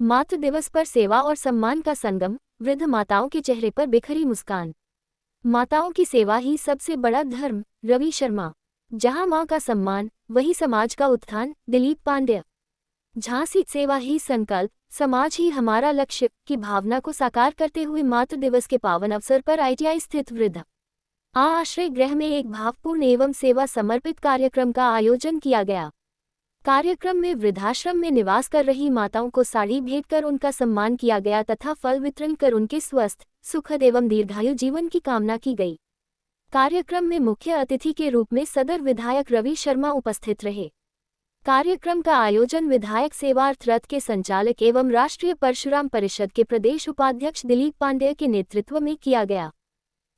मातृ दिवस पर सेवा और सम्मान का संगम, वृद्ध माताओं के चेहरे पर बिखरी मुस्कान। माताओं की सेवा ही सबसे बड़ा धर्म, रवि शर्मा। जहां मां का सम्मान, वही समाज का उत्थान, दिलीप पांड्य। झांसी सेवा ही संकल्प, समाज ही हमारा लक्ष्य की भावना को साकार करते हुए मातृ दिवस के पावन अवसर पर ITI स्थित वृद्ध आश्रय गृह में एक भावपूर्ण एवं सेवा समर्पित कार्यक्रम का आयोजन किया गया। कार्यक्रम में वृद्धाश्रम में निवास कर रही माताओं को साड़ी भेंट कर उनका सम्मान किया गया तथा फल वितरण कर उनके स्वस्थ, सुखद एवं दीर्घायु जीवन की कामना की गई। कार्यक्रम में मुख्य अतिथि के रूप में सदर विधायक रवि शर्मा उपस्थित रहे। कार्यक्रम का आयोजन विधायक सेवार्थ रथ के संचालक एवं राष्ट्रीय परशुराम परिषद के प्रदेश उपाध्यक्ष दिलीप पांड्य के नेतृत्व में किया गया।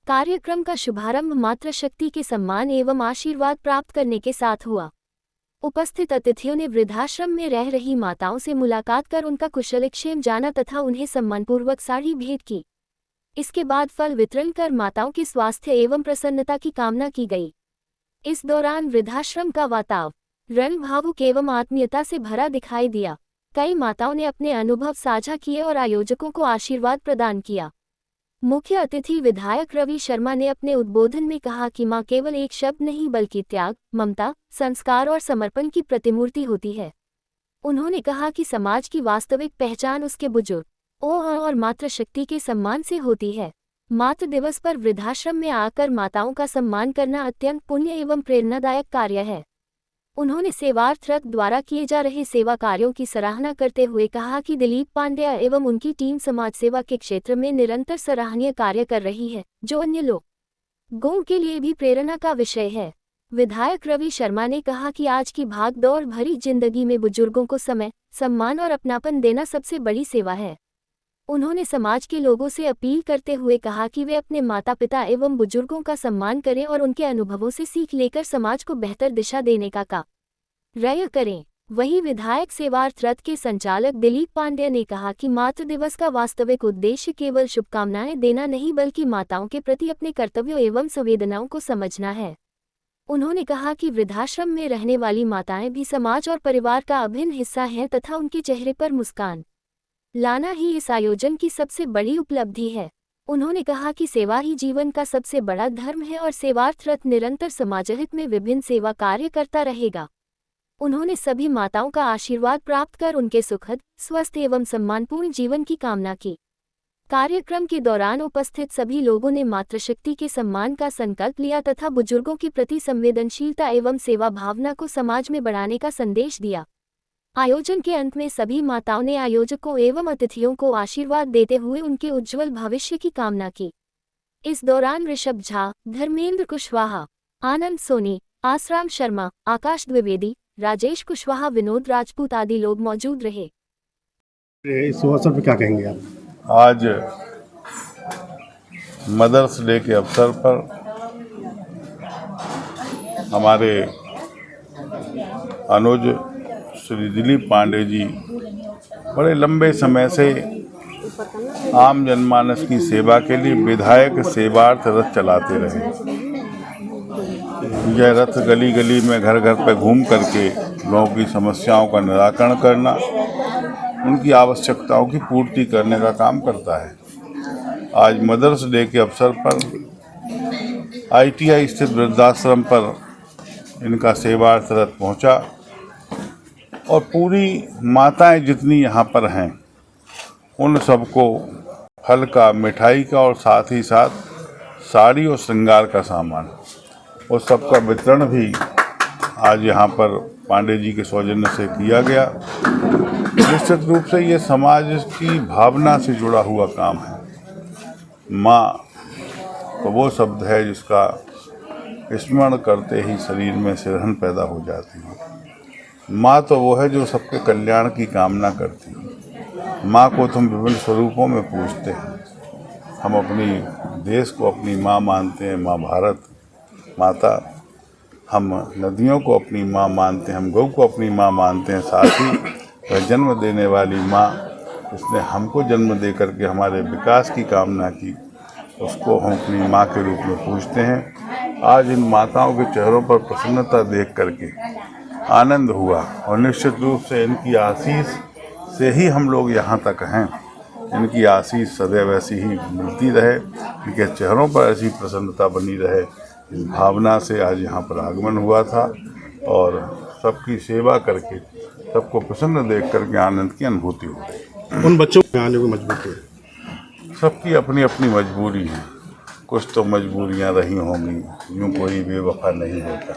कार्यक्रम का शुभारंभ मातृशक्ति के सम्मान एवं आशीर्वाद प्राप्त करने के साथ हुआ। उपस्थित अतिथियों ने वृद्धाश्रम में रह रही माताओं से मुलाकात कर उनका कुशलक्षेम जाना तथा उन्हें सम्मानपूर्वक साड़ी भेंट की। इसके बाद फल वितरण कर माताओं के स्वास्थ्य एवं प्रसन्नता की कामना की गई। इस दौरान वृद्धाश्रम का वातावरण भावुक एवं आत्मीयता से भरा दिखाई दिया। कई माताओं ने अपने अनुभव साझा किए और आयोजकों को आशीर्वाद प्रदान किया। मुख्य अतिथि विधायक रवि शर्मा ने अपने उद्बोधन में कहा कि मां केवल एक शब्द नहीं बल्कि त्याग, ममता, संस्कार और समर्पण की प्रतिमूर्ति होती है। उन्होंने कहा कि समाज की वास्तविक पहचान उसके बुजुर्गों और मातृशक्ति के सम्मान से होती है। मातृ दिवस पर वृद्धाश्रम में आकर माताओं का सम्मान करना अत्यंत पुण्य एवं प्रेरणादायक कार्य है। उन्होंने सेवार्थ रथ द्वारा किए जा रहे सेवा कार्यों की सराहना करते हुए कहा कि दिलीप पांड्य एवं उनकी टीम समाज सेवा के क्षेत्र में निरंतर सराहनीय कार्य कर रही है, जो अन्य लोगों के लिए भी प्रेरणा का विषय है। विधायक रवि शर्मा ने कहा कि आज की भाग-दौड़ भरी जिंदगी में बुजुर्गों को समय, सम्मान और अपनापन देना सबसे बड़ी सेवा है। उन्होंने समाज के लोगों से अपील करते हुए कहा कि वे अपने माता पिता एवं बुजुर्गों का सम्मान करें और उनके अनुभवों से सीख लेकर समाज को बेहतर दिशा देने का कार्य करें। वहीं विधायक सेवार्थ रथ के संचालक दिलीप पांड्य ने कहा कि मातृ दिवस का वास्तविक उद्देश्य केवल शुभकामनाएं देना नहीं बल्कि माताओं के प्रति अपने कर्तव्यों एवं संवेदनाओं को समझना है। उन्होंने कहा कि वृद्धाश्रम में रहने वाली माताएं भी समाज और परिवार का अभिन्न हिस्सा हैं तथा उनके चेहरे पर मुस्कान लाना ही इस आयोजन की सबसे बड़ी उपलब्धि है। उन्होंने कहा कि सेवा ही जीवन का सबसे बड़ा धर्म है और सेवार्थ रथ निरंतर समाजहित में विभिन्न सेवा कार्य करता रहेगा। उन्होंने सभी माताओं का आशीर्वाद प्राप्त कर उनके सुखद, स्वस्थ एवं सम्मानपूर्ण जीवन की कामना की। कार्यक्रम के दौरान उपस्थित सभी लोगों ने मातृशक्ति के सम्मान का संकल्प लिया तथा बुजुर्गों के प्रति संवेदनशीलता एवं सेवा भावना को समाज में बढ़ाने का संदेश दिया। आयोजन के अंत में सभी माताओं ने आयोजकों एवं अतिथियों को आशीर्वाद देते हुए उनके उज्जवल भविष्य की कामना की। इस दौरान ऋषभ झा, धर्मेंद्र कुशवाहा, आनंद सोनी, आसराम शर्मा, आकाश द्विवेदी, राजेश कुशवाहा, विनोद राजपूत आदि लोग मौजूद रहे। इस अवसर पर क्या कहेंगे आप? आज मदर्स डे के अवसर पर हमारे अनुज श्री दिलीप पांडे जी बड़े लंबे समय से आम जनमानस की सेवा के लिए विधायक सेवार्थ रथ चलाते रहे। यह रथ गली गली में घर घर पर घूम करके लोगों की समस्याओं का निराकरण करना, उनकी आवश्यकताओं की पूर्ति करने का काम करता है। आज मदर्स डे के अवसर पर ITI स्थित वृद्धाश्रम पर इनका सेवार्थ रथ पहुंचा और पूरी माताएं जितनी यहाँ पर हैं उन सबको फल का, मिठाई का और साथ ही साथ साड़ी और श्रृंगार का सामान और सबका वितरण भी आज यहाँ पर पांडे जी के सौजन्य से किया गया। निश्चित रूप से ये समाज की भावना से जुड़ा हुआ काम है। माँ तो वो शब्द है जिसका स्मरण करते ही शरीर में सिरहन पैदा हो जाती है। माँ तो वो है जो सबके कल्याण की कामना करती है। माँ को तो हम विभिन्न स्वरूपों में पूजते हैं। हम अपनी देश को अपनी माँ मानते हैं, माँ भारत माता। हम नदियों को अपनी माँ मानते हैं, हम गौ को अपनी माँ मानते हैं। साथ ही वह जन्म देने वाली माँ, जिसने हमको जन्म दे करके हमारे विकास की कामना की, उसको हम अपनी माँ के रूप में पूजते हैं। आज इन माताओं के चेहरों पर प्रसन्नता देख करके आनंद हुआ और निश्चित रूप से इनकी आशीष से ही हम लोग यहाँ तक हैं। इनकी आशीष सदैव ऐसी ही मिलती रहे, इनके चेहरों पर ऐसी प्रसन्नता बनी रहे। इस भावना से आज यहाँ पर आगमन हुआ था और सबकी सेवा करके सबको प्रसन्न देख करके आनंद की अनुभूति हो गई। उन बच्चों को आने को मजबूर हुए। सबकी अपनी अपनी मजबूरी है, कुछ तो मजबूरियाँ रही होंगी, यूँ कोई बेवफा नहीं होता।